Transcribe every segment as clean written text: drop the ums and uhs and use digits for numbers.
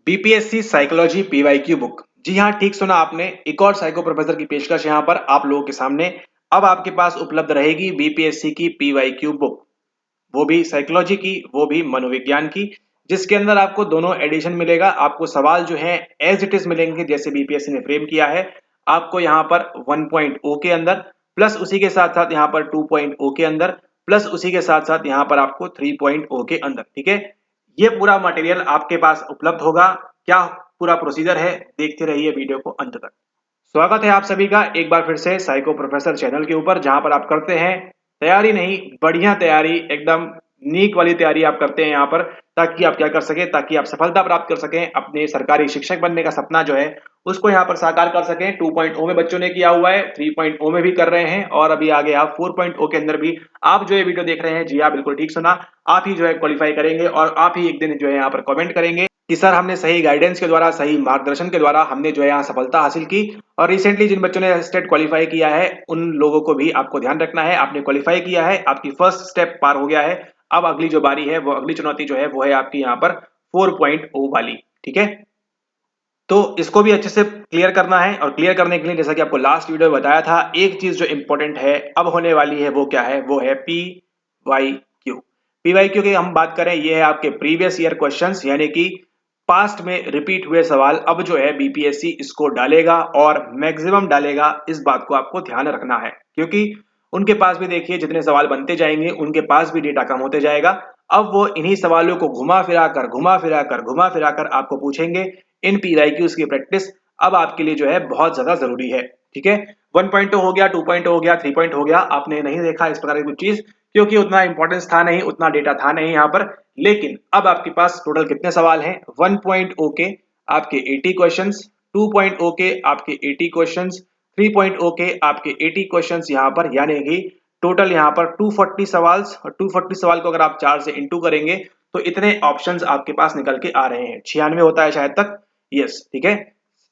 BPSC psychology PYQ book. जी हाँ, ठीक सुना आपने। एक और साइको प्रोफेसर की पेशकश यहाँ पर आप लोगों के सामने। अब आपके पास उपलब्ध रहेगी बीपीएससी की पीवाईक्यू बुक, वो भी साइकोलॉजी की, वो भी मनोविज्ञान की, जिसके अंदर आपको दोनों एडिशन मिलेगा। आपको सवाल जो है एज इट इज मिलेंगे जैसे बीपीएससी ने फ्रेम किया है। आपको यहाँ पर 1.0 के अंदर, प्लस उसी के साथ साथ यहाँ पर 2.0 के अंदर, प्लस उसी के साथ साथ यहाँ पर आपको 3.0 के अंदर। ठीक है, ये पूरा मटेरियल आपके पास उपलब्ध होगा। क्या पूरा प्रोसीजर है, देखते रहिए वीडियो को अंत तक। स्वागत है आप सभी का एक बार फिर से साइको प्रोफेसर चैनल के ऊपर, जहां पर आप करते हैं तैयारी, नहीं बढ़िया तैयारी, एकदम नीक वाली तैयारी आप करते हैं यहाँ पर, ताकि आप क्या कर सके, ताकि आप सफलता प्राप्त कर सकें, अपने सरकारी शिक्षक बनने का सपना जो है उसको यहाँ पर साकार कर सकें। 2.0 में बच्चों ने किया हुआ है, 3.0 में भी कर रहे हैं, और अभी आगे आप 4.0 के अंदर भी आप जो ये वीडियो देख रहे हैं। जी हाँ, बिल्कुल ठीक सुना, आप ही जो है क्वालिफाई करेंगे, और आप ही एक दिन जो है यहाँ पर कमेंट करेंगे कि सर हमने सही गाइडेंस के द्वारा, सही मार्गदर्शन के द्वारा हमने जो है यहाँ सफलता हासिल की। और रिसेंटली जिन बच्चों ने स्टेट क्वालिफाई किया है उन लोगों को भी आपको ध्यान रखना है। आपने क्वालिफाई किया है, आपकी फर्स्ट स्टेप पार हो गया है। अब अगली जो बारी है, वो अगली चुनौती जो है वो है आपकी यहाँ पर 4.0 वाली। ठीक है, तो इसको भी अच्छे से क्लियर करना है, और क्लियर करने के लिए जैसा कि आपको लास्ट वीडियो में बताया था, एक चीज जो इंपॉर्टेंट है अब होने वाली है, वो क्या है, वो है P Y Q. P Y Q की हम बात करें, ये है आपके प्रीवियस ईयर क्वेश्चंस, यानी कि पास्ट में रिपीट हुए सवाल। अब जो है बीपीएससी इसको डालेगा, और मैक्सिमम डालेगा, इस बात को आपको ध्यान रखना है, क्योंकि उनके पास भी देखिए जितने सवाल बनते जाएंगे उनके पास भी डेटा कम होते जाएगा। अब वो इन्हीं सवालों को घुमा फिरा कर आपको पूछेंगे। इन पीवाईक्यूज की प्रैक्टिस अब आपके लिए जो है बहुत ज्यादा जरूरी है। ठीक है, 1.0 हो गया, 2.0 हो गया, 3 हो गया, आपने नहीं देखा इस प्रकार की कुछ चीज, क्योंकि उतना इंपॉर्टेंस था नहीं, उतना डेटा था नहीं यहाँ पर। लेकिन अब आपके पास टोटल कितने सवाल हैं? 1.0 के आपके 80 क्वेश्चंस, 2.0 के आपके 80 क्वेश्चंस, 3.0 के आपके 80 क्वेश्चंस यहाँ पर, यानी कि टोटल यहाँ पर 240 सवाल। और 240 सवाल को अगर आप 4 से इंटू करेंगे तो इतने ऑप्शंस आपके पास निकल के आ रहे हैं। 96 होता है शायद तक, यस ठीक है,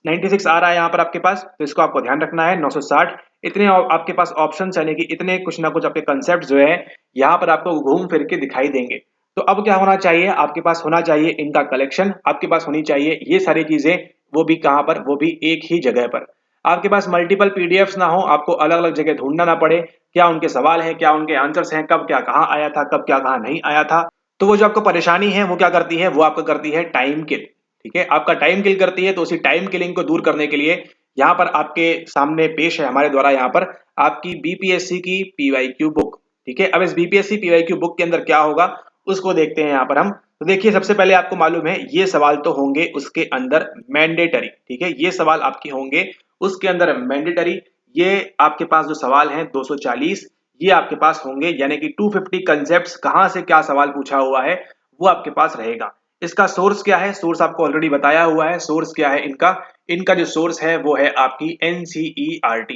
96 आ रहा है यहाँ पर आपके पास, तो इसको आपको ध्यान रखना है। 960 इतने आपके पास ऑप्शंस, यानी कि इतने कुछ ना कुछ आपके कंसेप्ट जो है यहाँ पर आपको घूम फिर के दिखाई देंगे। तो अब क्या होना चाहिए, आपके पास होना चाहिए इनका कलेक्शन, आपके पास होनी चाहिए ये सारी चीजें, वो भी कहाँ पर, वो भी एक ही जगह पर। आपके पास मल्टीपल पीडीएफ्स ना हो, आपको अलग अलग जगह ढूंढना ना पड़े, क्या उनके सवाल हैं, क्या उनके आंसर्स हैं, कब क्या कहाँ आया था, कब क्या कहाँ नहीं आया था। तो वो जो आपको परेशानी है वो क्या करती है, वो आपको करती है टाइम किल। ठीक है, आपका टाइम किल करती है। तो उसी टाइम किलिंग को दूर करने के लिए यहाँ पर आपके सामने पेश है हमारे द्वारा यहाँ पर आपकी बीपीएससी की पीवाईक्यू बुक। ठीक है, अब इस बीपीएससी पीवाईक्यू बुक के अंदर क्या होगा उसको देखते हैं यहाँ पर हम। तो देखिए, सबसे पहले आपको मालूम है ये सवाल तो होंगे उसके अंदर मैंडेटरी। ठीक है, ये सवाल आपके होंगे उसके अंदर मैंडेटरी। ये आपके पास जो सवाल हैं 240, ये आपके पास होंगे, यानी कि 250 कंसेप्ट, कहां से क्या सवाल पूछा हुआ है वो आपके पास रहेगा। इसका सोर्स क्या है, सोर्स आपको ऑलरेडी बताया हुआ है। सोर्स क्या है इनका, इनका जो सोर्स है वो है आपकी एनसीईआरटी।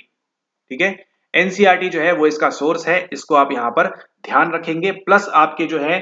ठीक है, एनसीईआरटी जो है वो इसका सोर्स है, इसको आप यहाँ पर ध्यान रखेंगे। प्लस आपके जो है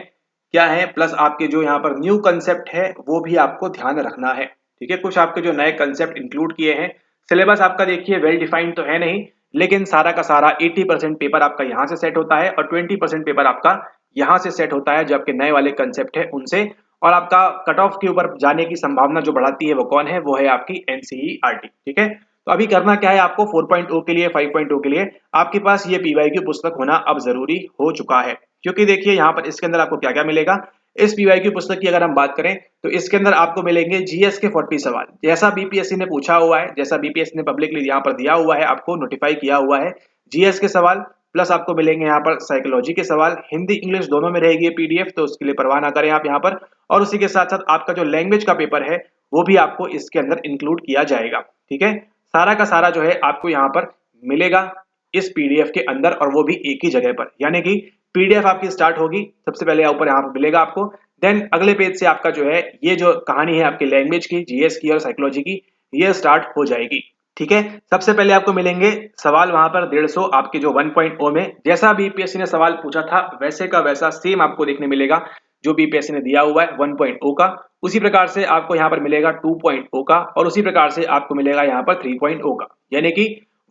क्या है, प्लस आपके जो यहाँ पर न्यू कंसेप्ट है वो भी आपको ध्यान रखना है। ठीक है, कुछ आपके जो नए कंसेप्ट इंक्लूड किए हैं। सिलेबस आपका देखिए वेल डिफाइंड तो है नहीं, लेकिन सारा का सारा 80% पेपर आपका यहाँ से सेट होता है, और 20% पेपर आपका यहाँ से सेट होता है जो आपके नए वाले कंसेप्ट है उनसे। और आपका कट ऑफ के ऊपर जाने की संभावना जो बढ़ाती है वो कौन है, वो है आपकी एनसीईआरटी। ठीक है, तो अभी करना क्या है आपको, 4.0 के लिए, 5.0 के लिए आपके पास ये पीवाईक्यू पुस्तक होना अब जरूरी हो चुका है। क्योंकि देखिए यहाँ पर इसके अंदर आपको क्या क्या मिलेगा। इस पीवाईक्यू पुस्तक की अगर हम बात करें तो इसके अंदर आपको मिलेंगे जीएस के 40 सवाल, जैसा बीपीएससी ने पूछा हुआ है, जैसा बीपीएससी ने पब्लिकली यहाँ पर दिया हुआ है, आपको नोटिफाई किया हुआ है। जीएस के सवाल, प्लस आपको मिलेंगे यहाँ पर साइकोलॉजी के सवाल, हिंदी इंग्लिश दोनों में रहेगी पीडीएफ, तो उसके लिए परवाह ना करें आप यहाँ पर। और उसी के साथ साथ आपका जो लैंग्वेज का पेपर है वो भी आपको इसके अंदर इंक्लूड किया जाएगा। ठीक है, सारा का सारा जो है आपको यहाँ पर मिलेगा इस पीडीएफ के अंदर, और वो भी एक ही जगह पर, यानी कि पीडीएफ आपकी स्टार्ट होगी सबसे पहले ऊपर यहाँ पर मिलेगा आपको। देन अगले पेज से आपका जो है ये जो कहानी है आपकी लैंग्वेज की, जीएस की और साइकोलॉजी की, ये स्टार्ट हो जाएगी। ठीक है, सबसे पहले आपको मिलेंगे सवाल वहां पर 150, आपके जो 1.0 में जैसा बीपीएससी ने सवाल पूछा था वैसे का वैसा सेम आपको देखने मिलेगा, जो बीपीएससी ने दिया हुआ है 1.0 का। उसी प्रकार से आपको यहाँ पर मिलेगा 2.0 का, और उसी प्रकार से आपको मिलेगा यहाँ पर 3.0 का, यानी कि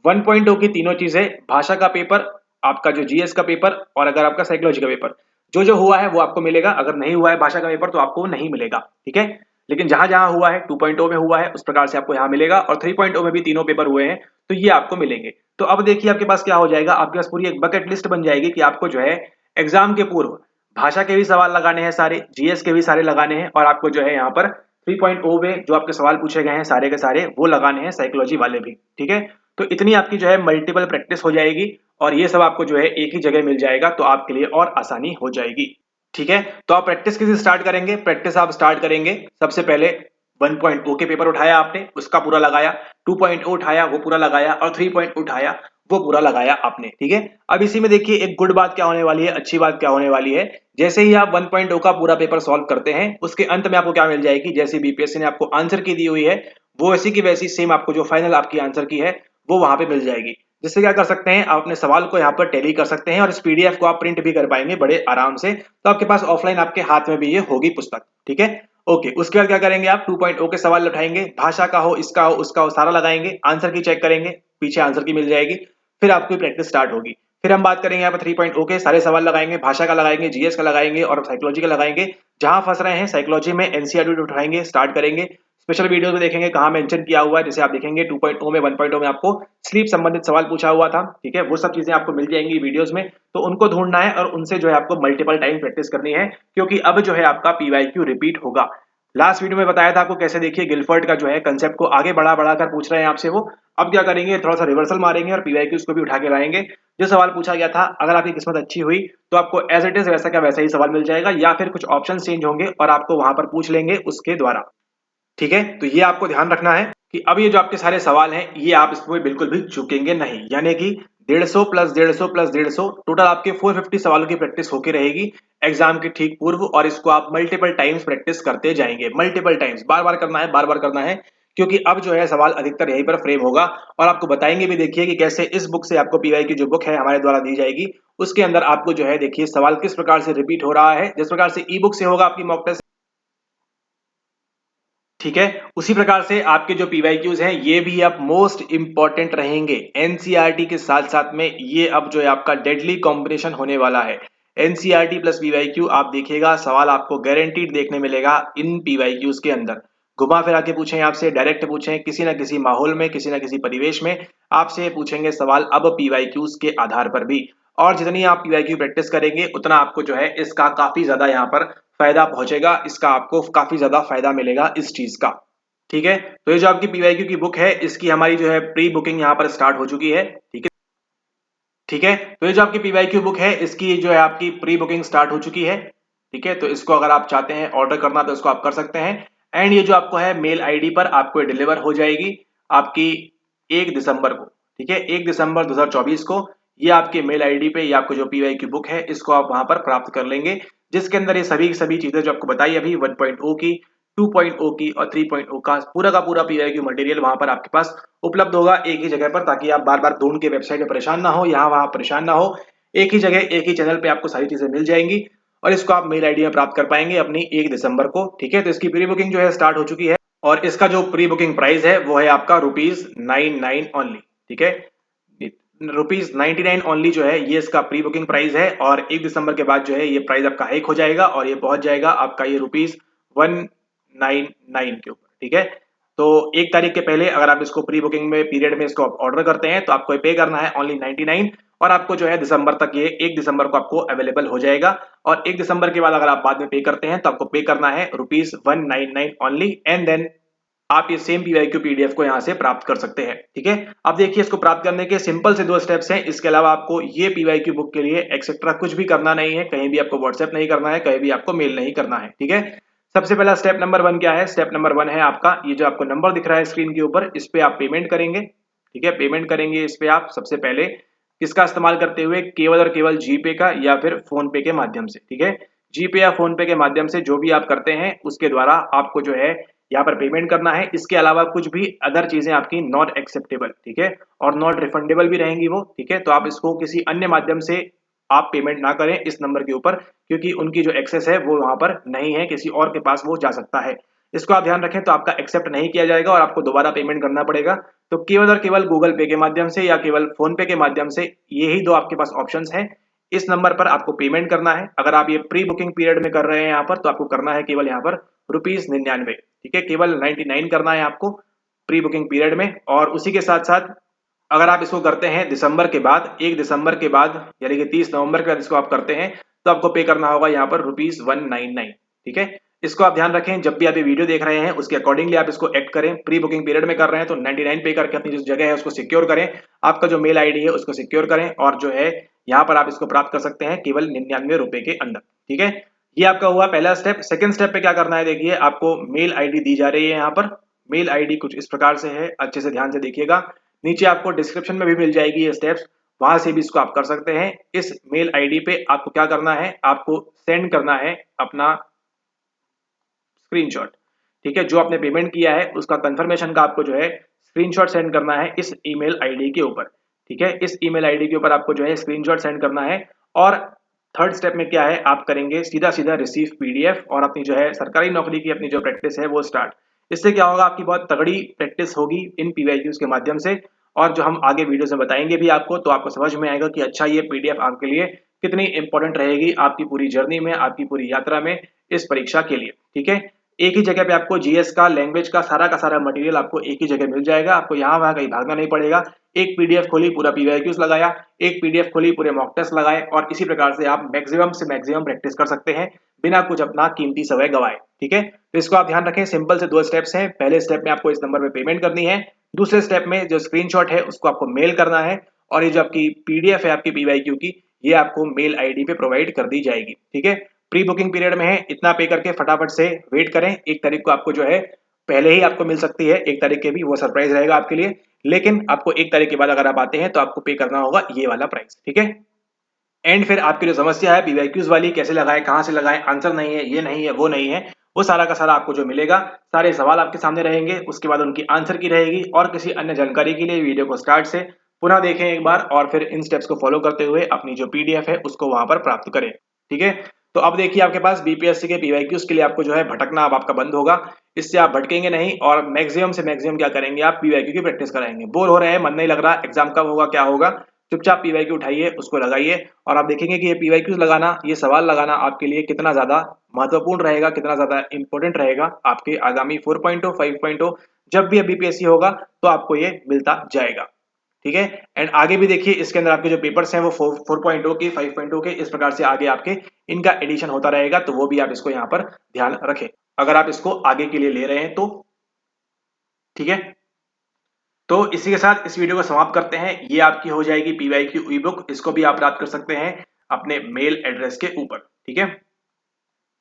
1.0 की तीनों चीजें, भाषा का पेपर, आपका जो जीएस का पेपर, और अगर आपका साइकोलॉजी का पेपर जो जो हुआ है वो आपको मिलेगा। अगर नहीं हुआ है भाषा का पेपर तो आपको नहीं मिलेगा। ठीक है, लेकिन जहां जहां हुआ है 2.0 में हुआ है उस प्रकार से आपको यहाँ मिलेगा, और 3.0 में भी तीनों पेपर हुए हैं तो ये आपको मिलेंगे। तो अब देखिए आपके पास क्या हो जाएगा, आपके पास पूरी एक बकेट लिस्ट बन जाएगी कि आपको जो है एग्जाम के पूर्व भाषा के भी सवाल लगाने हैं, सारे जीएस के भी सारे लगाने हैं, और आपको जो है यहाँ पर 3.0 में जो आपके सवाल पूछे गए हैं सारे के सारे वो लगाने हैं, साइकोलॉजी वाले भी। ठीक है, तो इतनी आपकी जो है मल्टीपल प्रैक्टिस हो जाएगी और ये सब आपको जो है एक ही जगह मिल जाएगा, तो आपके लिए और आसानी हो जाएगी। ठीक है, तो आप प्रैक्टिस किसी स्टार्ट करेंगे, प्रैक्टिस आप स्टार्ट करेंगे सबसे पहले 1.0 के पेपर उठाया आपने, उसका पूरा लगाया, 2.0 उठाया वो पूरा लगाया, और 3.0 उठाया वो पूरा लगाया आपने। ठीक है, अब इसी में देखिए एक गुड बात क्या होने वाली है, अच्छी बात क्या होने वाली है, जैसे ही आप 1.0 का पूरा पेपर सॉल्व करते हैं उसके अंत में आपको क्या मिल जाएगी, जैसे बीपीएससी ने आपको आंसर की दी हुई है वो ऐसी की वैसी सेम आपको जो फाइनल आपकी आंसर की है वो वहां पे मिल जाएगी। जिससे क्या कर सकते हैं, आप अपने सवाल को यहाँ पर टैली कर सकते हैं और इस पीडीएफ को आप प्रिंट भी कर पाएंगे बड़े आराम से। तो आपके पास ऑफलाइन आपके हाथ में भी ये होगी पुस्तक। ठीक है, ओके, उसके बाद क्या करेंगे, आप 2.0 के सवाल उठाएंगे, भाषा का हो, इसका हो, उसका हो, सारा लगाएंगे, आंसर की चेक करेंगे, पीछे आंसर की मिल जाएगी, फिर आपकी प्रैक्टिस स्टार्ट होगी। फिर हम बात करेंगे यहाँ पर 3.0 के सारे सवाल लगाएंगे, भाषा का लगाएंगे, जीएस का लगाएंगे और साइकोलॉजी का लगाएंगे। जहां फंस रहे हैं साइकोलॉजी में एनसीईआरटी उठाएंगे, स्टार्ट करेंगे, स्पेशल वीडियो में देखेंगे कहाँ मेंशन किया हुआ है, जैसे आप देखेंगे 2.0 में 1.0 में आपको स्लीप संबंधित सवाल पूछा हुआ था। ठीक है, वो सब चीजें आपको मिल जाएंगी वीडियोस में, तो उनको ढूंढना है और उनसे जो है आपको मल्टीपल टाइम प्रैक्टिस करनी है, क्योंकि अब जो है आपका पीवाईक्यू रिपीट होगा। लास्ट वीडियो में बताया था आपको कैसे, देखिए गिलफर्ड का जो है कंसेप्ट को आगे बढ़ा बढ़ा कर पूछ रहे हैं आपसे वो। अब क्या करेंगे, थोड़ा सा रिवर्सल मारेंगे और पीवाईक्यूज को भी उठा के लाएंगे। जो सवाल पूछा गया था, अगर आपकी किस्मत अच्छी हुई तो आपको एज इट इज वैसा का वैसा ही सवाल मिल जाएगा, या फिर कुछ ऑप्शन चेंज होंगे और आपको वहां पर पूछ लेंगे उसके द्वारा। ठीक है, तो ये आपको ध्यान रखना है कि अब ये जो आपके सारे सवाल हैं ये आप इसमें बिल्कुल भी चूकेंगे नहीं, यानी कि 150 प्लस 150 प्लस 150 टोटल आपके 450 सवालों की प्रैक्टिस होकर रहेगी एग्जाम के ठीक पूर्व, और इसको आप मल्टीपल टाइम्स प्रैक्टिस करते जाएंगे, मल्टीपल टाइम्स, बार बार करना है, बार बार करना है, क्योंकि अब जो है सवाल अधिकतर यहीं पर फ्रेम होगा। और आपको बताएंगे भी देखिए कि कैसे इस बुक से आपको पीवाई की जो बुक है हमारे द्वारा दी जाएगी उसके अंदर आपको जो है देखिए सवाल किस प्रकार से रिपीट हो रहा है, जिस प्रकार से ई बुक से होगा आपकी मॉक टेस्ट। ठीक है, उसी प्रकार से आपके जो पीवाईक्यूज हैं ये भी अब मोस्ट इंपॉर्टेंट रहेंगे एनसीईआरटी के साथ साथ में। ये अब जो है आपका डेडली कॉम्बिनेशन होने वाला है, एनसीईआरटी प्लस पीवाईक्यू। आप देखिएगा सवाल आपको गारंटीड देखने मिलेगा इन पीवाईक्यूज के अंदर। घुमा फिरा के पूछें, आपसे डायरेक्ट पूछें, किसी ना किसी माहौल में, किसी ना किसी परिवेश में आपसे पूछेंगे सवाल अब पीवाईक्यूज के आधार पर भी। और जितनी आप पीवाईक्यू प्रैक्टिस करेंगे उतना आपको जो है इसका काफी ज्यादा यहाँ पर फायदा पहुंचेगा, इसका आपको काफी ज्यादा फायदा मिलेगा इस चीज का। ठीक है, तो ये जो आपकी पीवाईक्यू की बुक है इसकी हमारी जो है प्री बुकिंग यहाँ पर स्टार्ट हो चुकी है। ठीक है, ठीक है, तो ये जो आपकी पीवाईक्यू बुक है इसकी जो है आपकी प्री बुकिंग स्टार्ट हो चुकी है। ठीक है, तो इसको अगर आप चाहते हैं ऑर्डर करना तो इसको आप कर सकते हैं। एंड ये जो आपको है मेल आईडी पर आपको डिलीवर हो जाएगी आपकी 1 दिसंबर को। ठीक है, 1 दिसंबर 2024 को ये आपके मेल आईडी पे ये आपको जो पीवाईक्यू बुक है इसको आप वहां पर प्राप्त कर लेंगे, जिसके अंदर ये सभी सभी चीजें जो आपको बताई अभी 1.0 की, 2.0 की और 3.0 का पूरा पीवाईक्यू मटेरियल वहां पर आपके पास उपलब्ध होगा एक ही जगह पर, ताकि आप बार बार ढूंढ के वेबसाइट में परेशान ना हो, यहाँ वहां परेशान ना हो। एक ही जगह एक ही चैनल पे आपको सारी चीजें मिल जाएंगी और इसको आप मेल आईडी में प्राप्त कर पाएंगे अपनी 1 दिसंबर को। ठीक है, तो इसकी प्री बुकिंग जो है स्टार्ट हो चुकी है और इसका जो प्री बुकिंग प्राइस है वो है आपका ₹99 ओनली। ठीक है, ₹99 ओनली जो है ये इसका प्री बुकिंग प्राइस है, और 1 दिसंबर के बाद जो है ये प्राइस आपका हाइक हो जाएगा और ये पहुंच जाएगा आपका ये ₹199 के ऊपर। ठीक है, तो 1 तारीख के पहले अगर आप इसको प्री बुकिंग में पीरियड में इसको ऑर्डर करते हैं तो आपको पे करना है ओनली 99, और आपको जो है दिसंबर तक ये 1 दिसंबर को आपको अवेलेबल हो जाएगा। और 1 दिसंबर के बाद अगर आप बाद में पे करते हैं तो आपको पे करना है ₹199 ओनली, एंड देन आप ये सेम पीवाईक्यू पीडीएफ को यहाँ से प्राप्त कर सकते हैं। ठीक है, अब देखिए इसको प्राप्त करने के सिंपल से 2 स्टेप्स हैं, इसके अलावा आपको ये पीवाईक्यू बुक के लिए एक्सेट्रा कुछ भी करना नहीं है, कहीं भी आपको व्हाट्सएप नहीं करना है, कहीं भी आपको मेल नहीं करना है। ठीक है, सबसे पहला स्टेप नंबर 1 क्या है, स्टेप नंबर 1 है आपका ये जो आपको नंबर दिख रहा है स्क्रीन के ऊपर, इस पे आप पेमेंट करेंगे। ठीक है, पेमेंट करेंगे इस पे आप सबसे पहले किसका इस्तेमाल करते हुए, केवल और केवल जीपे का या फिर फोन पे के माध्यम से। ठीक है, जीपे या फोन पे के माध्यम से जो भी आप करते हैं उसके द्वारा आपको जो है यहाँ पर पेमेंट करना है। इसके अलावा कुछ भी अदर चीजें आपकी नॉट एक्सेप्टेबल, ठीक है, और नॉट रिफंडेबल भी रहेंगी वो। ठीक है, तो आप इसको किसी अन्य माध्यम से आप पेमेंट ना करें इस नंबर के ऊपर, क्योंकि उनकी जो एक्सेस है वो वहां पर नहीं है, किसी और के पास वो जा सकता है। इसको आप ध्यान रखें, तो आपका एक्सेप्ट नहीं किया जाएगा और आपको दोबारा पेमेंट करना पड़ेगा। तो केवल और केवल गूगल पे के माध्यम से या केवल फोन पे के माध्यम से, यही दो आपके पास ऑप्शंस हैं। इस नंबर पर आपको पेमेंट करना है। अगर आप ये प्री बुकिंग पीरियड में कर रहे हैं यहाँ पर, तो आपको करना है केवल यहाँ पर ₹99। ठीक है, केवल 99 करना है आपको प्री बुकिंग पीरियड में। और उसी के साथ साथ अगर आप इसको करते हैं दिसंबर के बाद, 1 दिसंबर के बाद यानी कि 30 नवंबर के बाद इसको आप करते हैं तो आपको पे करना होगा यहाँ पर ₹199। ठीक है, इसको आप ध्यान रखें, जब भी आप ये वीडियो देख रहे हैं उसके अकॉर्डिंगली आप इसको एक्ट करें। प्री बुकिंग पीरियड में कर रहे हैं तो 99 पे करके अपनी जो जगह है उसको सिक्योर करें, आपका जो मेल आईडी है उसको सिक्योर करें, और जो है यहाँ पर आप इसको प्राप्त कर सकते हैं केवल ₹99 के अंदर। ठीक है, ये आपका हुआ पहला स्टेप। सेकंड स्टेप पे क्या करना है, देखिए आपको मेल आईडी दी जा रही है यहाँ पर। मेल आईडी कुछ इस प्रकार से है, अच्छे से ध्यान से देखिएगा, नीचे आपको डिस्क्रिप्शन में भी मिल जाएगी ये स्टेप्स, वहां से भी इसको आप कर सकते हैं। इस मेल आईडी पे आपको क्या करना है, आपको सेंड करना है अपना स्क्रीनशॉट। ठीक है, जो आपने पेमेंट किया है उसका कंफर्मेशन का आपको जो है स्क्रीनशॉट सेंड करना है इस ईमेल आईडी के ऊपर। ठीक है, इस ईमेल आईडी के ऊपर आपको जो है स्क्रीनशॉट सेंड करना है। और थर्ड स्टेप में क्या है, आप करेंगे सीधा सीधा रिसीव पीडीएफ, और अपनी जो है सरकारी नौकरी की अपनी जो प्रैक्टिस है वो स्टार्ट। इससे क्या होगा, आपकी बहुत तगड़ी प्रैक्टिस होगी इन पीवाईक्यूज के माध्यम से, और जो हम आगे वीडियो में बताएंगे भी आपको, तो आपको समझ में आएगा कि अच्छा ये पीडीएफ आपके लिए कितनी इंपॉर्टेंट रहेगी आपकी पूरी जर्नी में, आपकी पूरी यात्रा में, इस परीक्षा के लिए। ठीक है, एक ही जगह पे आपको जीएस का, लैंग्वेज का सारा मटेरियल आपको एक ही जगह मिल जाएगा, आपको यहाँ वहाँ कहीं भागना नहीं पड़ेगा। एक पीडीएफ खोली, पूरा पीवाईक्यूज लगाया, एक पीडीएफ खोली, पूरे मॉक टेस्ट लगाए, और इसी प्रकार से आप मैक्सिमम से मैक्सिमम प्रैक्टिस कर सकते हैं बिना कुछ अपना कीमती समय गवाए। ठीक है, तो इसको आप ध्यान रखें, सिंपल से 2 स्टेप्स हैं। पहले स्टेप में आपको इस नंबर पे पेमेंट करनी है, दूसरे स्टेप में जो स्क्रीनशॉट है उसको आपको मेल करना है, और ये जो आपकी पीडीएफ है आपकी पीवाईक्यू की, ये आपको मेल आईडी पे प्रोवाइड कर दी जाएगी। ठीक है, प्री बुकिंग पीरियड में है, इतना पे करके फटाफट से वेट करें। 1 तारीख को आपको जो है पहले ही आपको मिल सकती है, 1 तारीख के भी वो सरप्राइज रहेगा आपके लिए, लेकिन आपको 1 तारीख के बाद अगर आप आते हैं तो आपको पे करना होगा ये वाला प्राइस। ठीक है, एंड फिर आपकी जो समस्या है पीवाईक्यूज वाली, कैसे लगाएं, कहां से लगाएं, आंसर नहीं है, ये नहीं है, वो नहीं है, वो सारा का सारा आपको जो मिलेगा, सारे सवाल आपके सामने रहेंगे, उसके बाद उनकी आंसर की रहेगी। और किसी अन्य जानकारी के लिए वीडियो को स्टार्ट से पुनः देखें एक बार, और फिर इन स्टेप्स को फॉलो करते हुए अपनी जो पीडीएफ है उसको वहां पर प्राप्त करें। ठीक है, तो अब देखिए आपके पास बीपीएससी के पीवाईक्यूज के लिए आपको जो है भटकना अब आपका बंद होगा, इससे आप भटकेंगे नहीं, और मैक्सिमम से मैक्सिमम क्या करेंगे, आप पीवाईक्यू की प्रैक्टिस कराएंगे। बोर हो रहे हैं, मन नहीं लग रहा, एग्जाम कब होगा, क्या होगा, चुपचाप पीवाईक्यू उठाइए, उसको लगाइए, और आप देखेंगे कि ये पीवाईक्यूज लगाना, ये सवाल लगाना आपके लिए कितना ज्यादा महत्वपूर्ण रहेगा, कितना ज्यादा इंपॉर्टेंट रहेगा आपके आगामी 4.0 5.0 जब भी बीपीएससी होगा तो आपको ये मिलता जाएगा। ठीक है, एंड आगे भी देखिए इसके अंदर आपके जो पेपर्स हैं वो 4.0 के, 5.0 के, इस प्रकार से आगे आपके इनका एडिशन होता रहेगा, तो वो भी आप इसको यहाँ पर ध्यान रखें अगर आप इसको आगे के लिए ले रहे हैं तो। ठीक है, तो इसी के साथ इस वीडियो को समाप्त करते हैं। ये आपकी हो जाएगी पीवाईक्यू ई बुक, इसको भी आप प्राप्त कर सकते हैं अपने मेल एड्रेस के ऊपर। ठीक है,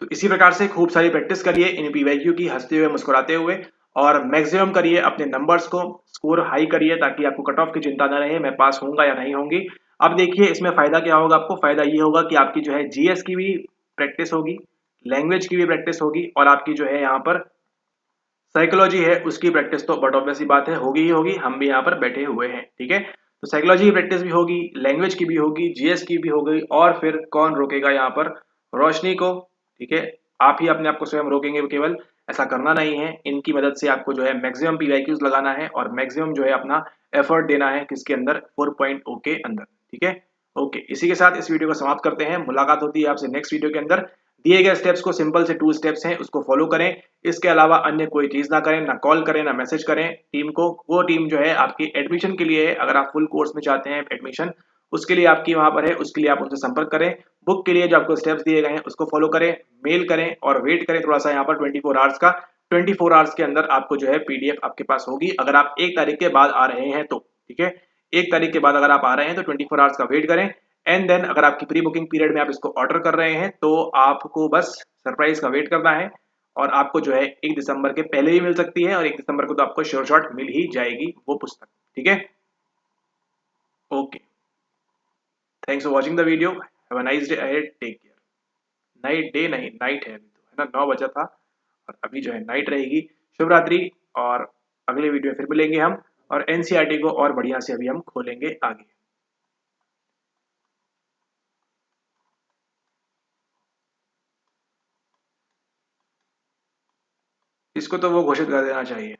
तो इसी प्रकार से खूब सारी प्रैक्टिस करिए इन पीवाईक्यू की, हंसते हुए मुस्कुराते हुए, और मैक्सिमम करिए अपने नंबर्स को, स्कोर हाई करिए, ताकि आपको कट ऑफ की चिंता न रहे, मैं पास होऊंगा या नहीं होंगी। अब देखिए इसमें फायदा क्या होगा, आपको फायदा ये होगा कि आपकी जो है जीएस की भी प्रैक्टिस होगी, लैंग्वेज की भी प्रैक्टिस होगी, और आपकी जो है यहाँ पर साइकोलॉजी है उसकी प्रैक्टिस तो बट ऑब्वियस सी बात है होगी ही होगी, हम भी यहाँ पर बैठे हुए हैं। ठीक है, तो साइकोलॉजी की प्रैक्टिस भी होगी, लैंग्वेज की भी होगी, जीएस की भी हो गई, और फिर कौन रोकेगा यहाँ पर, रोशनी को। ठीक है, आप ही अपने आप को स्वयं रोकेंगे केवल, ऐसा करना नहीं है, इनकी मदद से आपको जो है मैक्सिमम पीवाईक्यूज लगाना है, और मैक्सिमम जो है अपना एफर्ट देना है किसके अंदर, 4.0 के अंदर। ठीक है, ओके, इसी के साथ इस वीडियो को समाप्त करते हैं, मुलाकात होती है आपसे नेक्स्ट वीडियो के अंदर। दिए गए स्टेप्स को, सिंपल से 2 स्टेप्स हैं, उसको फॉलो करें, इसके अलावा अन्य कोई चीज ना करें, ना कॉल करें, ना मैसेज करें टीम को। वो टीम जो है आपकी एडमिशन के लिए है, अगर आप फुल कोर्स में चाहते हैं एडमिशन, उसके लिए आपकी वहां पर है, उसके लिए आप उनसे संपर्क करें। बुक के लिए जो आपको स्टेप्स दिए गए हैं उसको फॉलो करें, मेल करें, और वेट करें थोड़ा सा यहाँ पर 24 आवर्स का। 24 आवर्स के अंदर आपको जो है पीडीएफ आपके पास होगी, अगर आप 1 तारीख के बाद आ रहे हैं तो। ठीक है, 1 तारीख के बाद अगर आप आ रहे हैं तो 24 आवर्स का वेट करें। एंड देन अगर आपकी प्री बुकिंग पीरियड में आप इसको ऑर्डर कर रहे हैं तो आपको बस सरप्राइज का वेट करना है, और आपको जो है 1 दिसंबर के पहले भी मिल सकती है, और 1 दिसंबर को तो आपको श्योर शॉट मिल ही जाएगी वो पुस्तक। ठीक है, okay, thanks for watching the video, have a nice day ahead, take care. Night day नहीं, नाइट है अभी तो, है ना, 9 बजा था, और अभी जो है नाइट रहेगी। शुभ रात्रि, और अगले वीडियो में फिर मिलेंगे हम, और एनसीईआरटी को और बढ़िया से अभी हम खोलेंगे आगे। इसको तो वो घोषित कर देना चाहिए।